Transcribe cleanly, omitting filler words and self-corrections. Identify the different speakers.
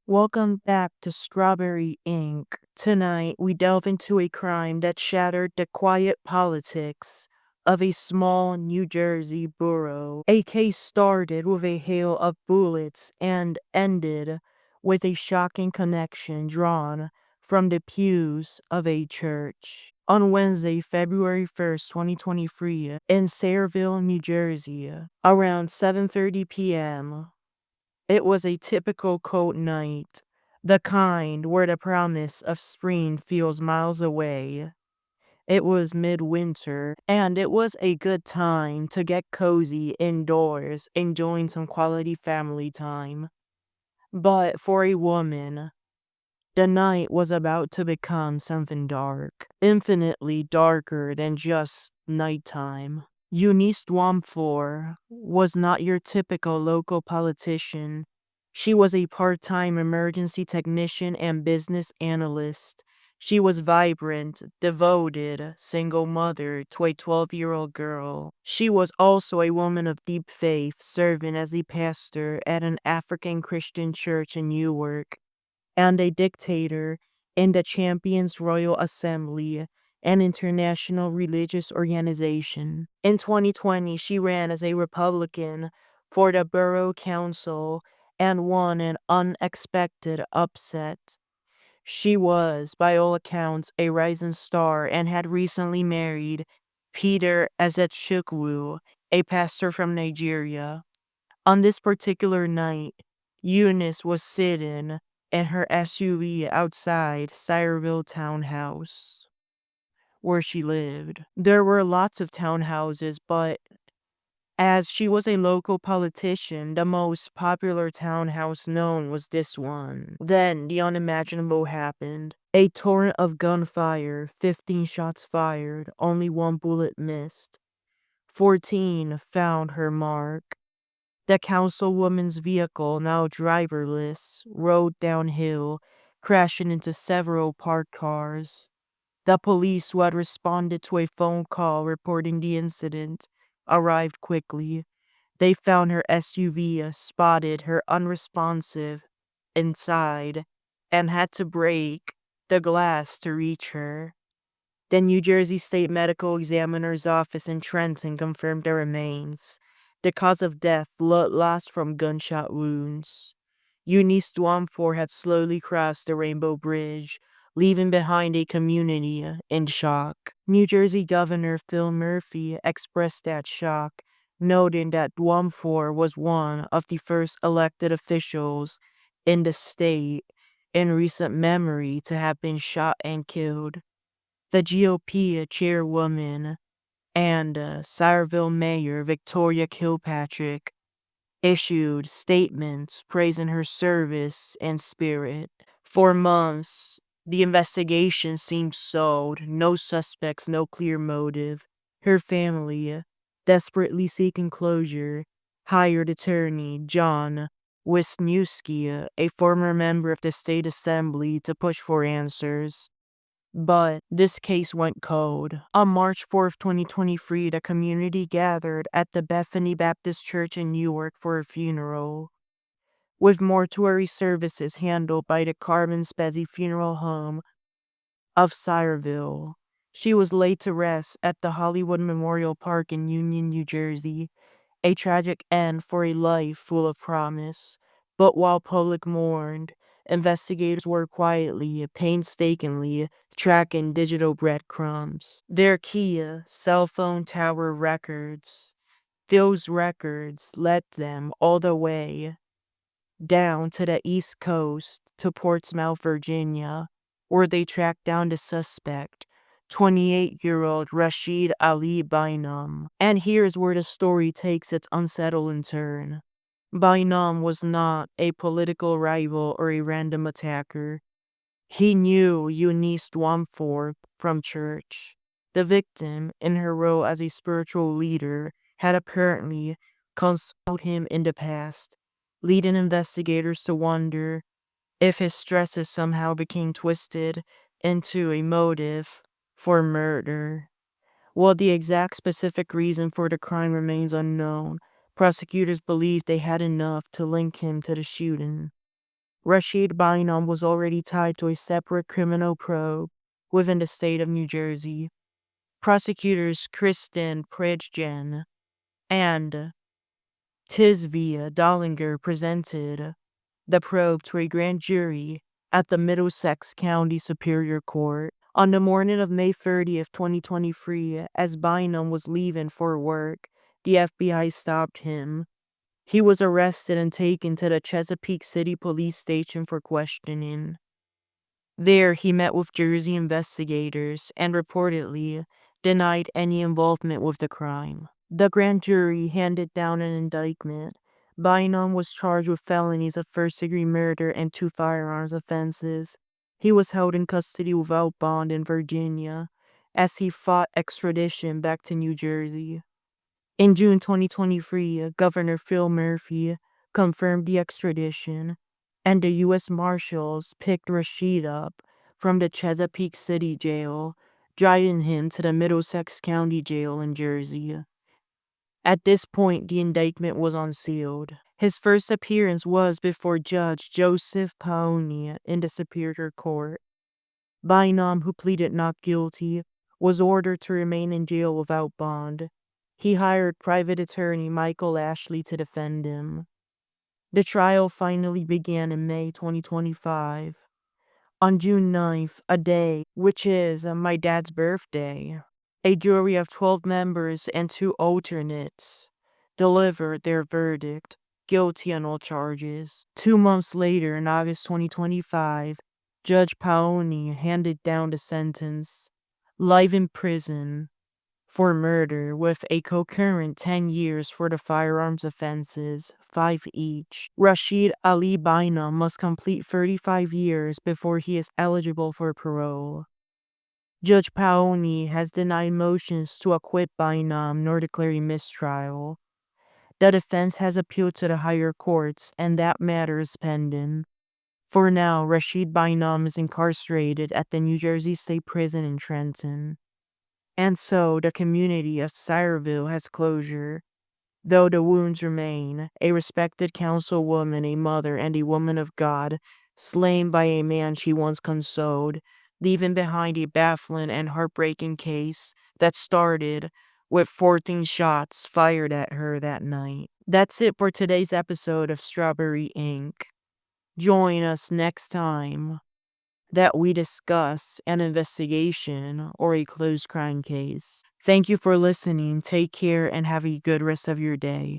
Speaker 1: Welcome back to Strawberry Ink. Tonight, we delve into a crime that shattered the quiet politics of a small New Jersey borough. A case started with a hail of bullets and ended with a shocking connection drawn from the pews of a church. On Wednesday, February 1st, 2023, in Sayerville, New Jersey, around 7:30 p.m., it was a typical cold night, the kind where the promise of spring feels miles away. It was midwinter, and it was a good time to get cozy indoors, enjoying some quality family time. But for a woman, the night was about to become something dark, infinitely darker than just nighttime. Eunice Dwumfour was not your typical local politician. She was a part-time emergency technician and business analyst. She was vibrant, devoted, single mother to a 12-year-old girl. She was also a woman of deep faith, serving as a pastor at an African Christian church in Newark, and a dictator in the Champions Royal Assembly, an international religious organization. In 2020, she ran as a Republican for the borough council and won an unexpected upset. She was, by all accounts, a rising star and had recently married Peter Ezechukwu, a pastor from Nigeria. On this particular night, Eunice was sitting in her SUV outside Sayerville townhouse, where she lived. There were lots of townhouses, but as she was a local politician, the most popular townhouse known was this one. Then the unimaginable happened. A torrent of gunfire, 15 shots fired, only one bullet missed. 14 found her mark. The councilwoman's vehicle, now driverless, rode downhill, crashing into several parked cars. The police, who had responded to a phone call reporting the incident, arrived quickly. They found her SUV, spotted her unresponsive inside, and had to break the glass to reach her. The New Jersey State Medical Examiner's Office in Trenton confirmed the remains. The cause of death, blood loss from gunshot wounds. Eunice Dwumfour had slowly crossed the Rainbow Bridge, leaving behind a community in shock. New Jersey Governor Phil Murphy expressed that shock, noting that Dwumfour was one of the first elected officials in the state in recent memory to have been shot and killed. The GOP chairwoman and Sayreville Mayor Victoria Kilpatrick issued statements praising her service and spirit. For months, the investigation seemed stalled, no suspects, no clear motive. Her family, desperately seeking closure, hired attorney John Wisniewski, a former member of the state assembly, to push for answers. But this case went cold. On March 4th, 2023, the community gathered at the Bethany Baptist Church in Newark for a funeral, with mortuary services handled by the Carmen Spezzi Funeral Home of Sayerville. She was laid to rest at the Hollywood Memorial Park in Union, New Jersey, a tragic end for a life full of promise. But while public mourned, investigators were quietly, painstakingly tracking digital breadcrumbs. Their Kia cell phone tower records. Those records led them all the way down to the East Coast to Portsmouth, Virginia, where they tracked down the suspect, 28-year-old Rashid Ali Bynum. And here's where the story takes its unsettling turn. Bynum was not a political rival or a random attacker. He knew Eunice Dwumfour from church. The victim, in her role as a spiritual leader, had apparently consulted him in the past, leading investigators to wonder if his stresses somehow became twisted into a motive for murder. While the exact specific reason for the crime remains unknown, prosecutors believe they had enough to link him to the shooting. Rashid Bynum was already tied to a separate criminal probe within the state of New Jersey. Prosecutors Kristen Pridgen and Tisvia Dollinger presented the probe to a grand jury at the Middlesex County Superior Court on the morning of May 30th, 2023. As Bynum was leaving for work, the FBI stopped him. He was arrested and taken to the Chesapeake City Police Station for questioning. There, he met with Jersey investigators and reportedly denied any involvement with the crime. The grand jury handed down an indictment. Bynum was charged with felonies of first-degree murder and 2 firearms offenses. He was held in custody without bond in Virginia as he fought extradition back to New Jersey. In June 2023, Governor Phil Murphy confirmed the extradition, and the U.S. Marshals picked Rashid up from the Chesapeake City Jail, driving him to the Middlesex County Jail in Jersey. At this point, the indictment was unsealed. His first appearance was before Judge Joseph Paoni in the Superior Court. Bynum, who pleaded not guilty, was ordered to remain in jail without bond. He hired private attorney Michael Ashley to defend him. The trial finally began in May 2025. On June 9th, a day, which is my dad's birthday, a jury of 12 members and 2 alternates delivered their verdict, guilty on all charges. 2 months later, in August 2025, Judge Paoni handed down the sentence, life in prison for murder with a concurrent 10 years for the firearms offenses, 5 each. Rashid Ali Bynum must complete 35 years before he is eligible for parole. Judge Paoni has denied motions to acquit Bynum nor declare a mistrial. The defense has appealed to the higher courts, and that matter is pending. For now, Rashid Bynum is incarcerated at the New Jersey State Prison in Trenton. And so the community of Sayreville has closure, though the wounds remain. A respected councilwoman, a mother, and a woman of God, slain by a man she once consoled, leaving behind a baffling and heartbreaking case that started with 14 shots fired at her that night. That's it for today's episode of Strawberry Ink. Join us next time that we discuss an investigation or a closed crime case. Thank you for listening. Take care and have a good rest of your day.